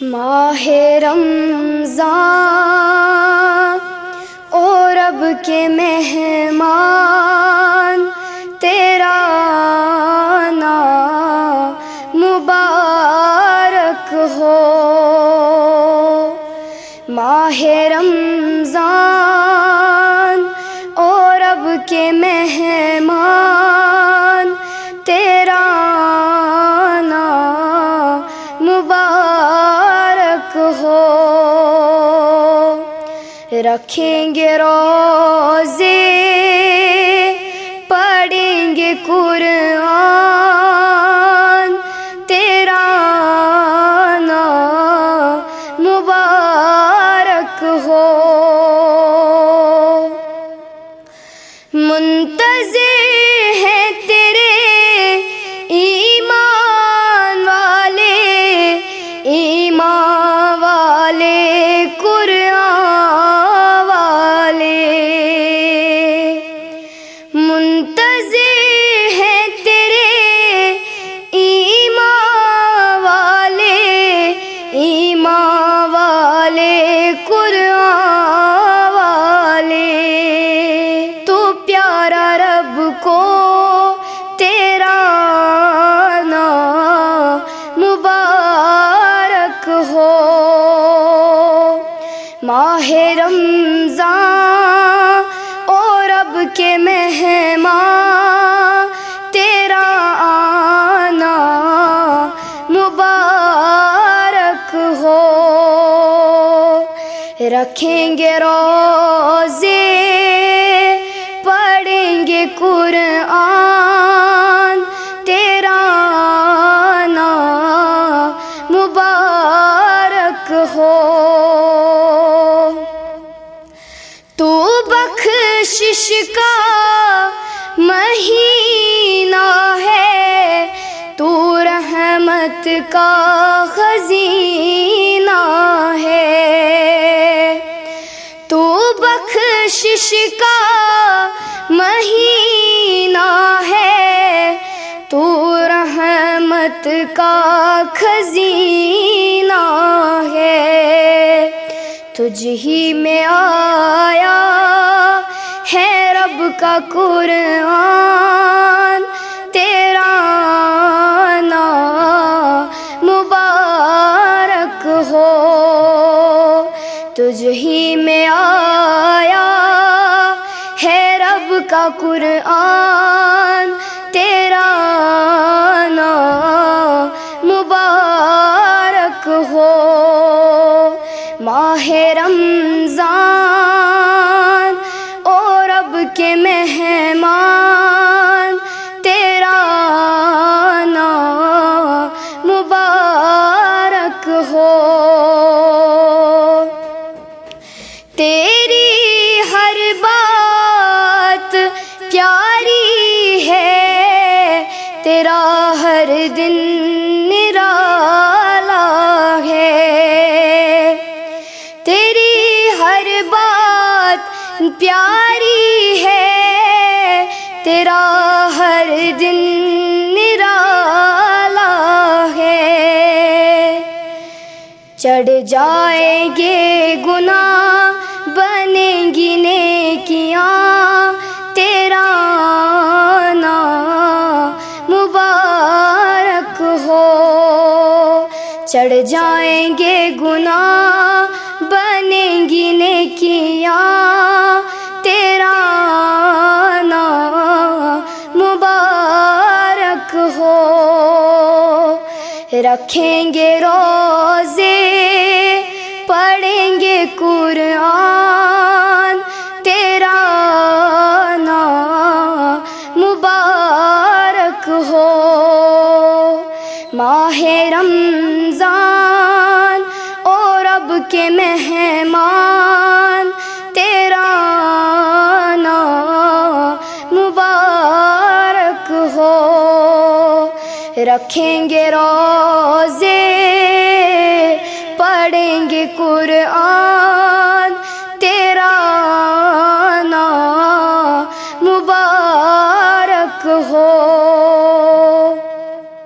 ماہ رمضان او رب کے مہمان، تیرا آنا مبارک ہو۔ ماہ رمضان او رب کے مہمان، تیرا آنا مبارک ہو۔ رکھیں گے روزے، پڑھیں گے قرآن، تیرا آنا مبارک ہو۔ منتظر ہیں تیرے ایمان والے، ایمان والے، قرآن والے۔ منتظر ہیں تیرے ایمان والے، ایمان والے، قرآن والے۔ تو پیارا رب کو تیرا آنا مبارک ہو۔ ماہ رمضان او رب کے مہمان، تیرا آنا مبارک ہو۔ رکھیں گے روزے، پڑھیں گے قرآن، تیرا آنا مبارک ہو۔ تو بخشش کا مہینہ ہے، تو رحمت کا خزینہ ہے۔ تو بخشش کا مہینہ ہے، تو رحمت کا خزینہ ہے۔ تجھ ہی میں آیا ہے رب کا قرآن، تیرا آنا مبارک ہو۔ تجھ ہی میں آیا ہے رب کا قرآن، تیرا آنا مبارک ہو۔ ماہ رمضان او رب کے مہمان، تیرا آنا مبارک ہو۔ تیری ہر بات پیاری ہے، تیرا ہر دن نرالا ہے۔ تیری ہر بات پیاری ہے، تیرا ہر دن نرالا ہے۔ چڑھ جائیں گے گناہ، بنیں گی نیکیاں، تیرا آنا مبارک ہو۔ چڑھ جائیں گے گناہ، بنیں گی نیکیاں، تیرا آنا مبارک ہو۔ رکھیں گے روزے، پڑھیں گے قرآن، تیرا آنا مبارک ہو۔ ماہ رمضان او رب کے مہمان، تیرا آنا مبارک ہو۔ رکھیں گے روزے، پڑھیں گے قرآن، تیرا آنا مبارک ہو۔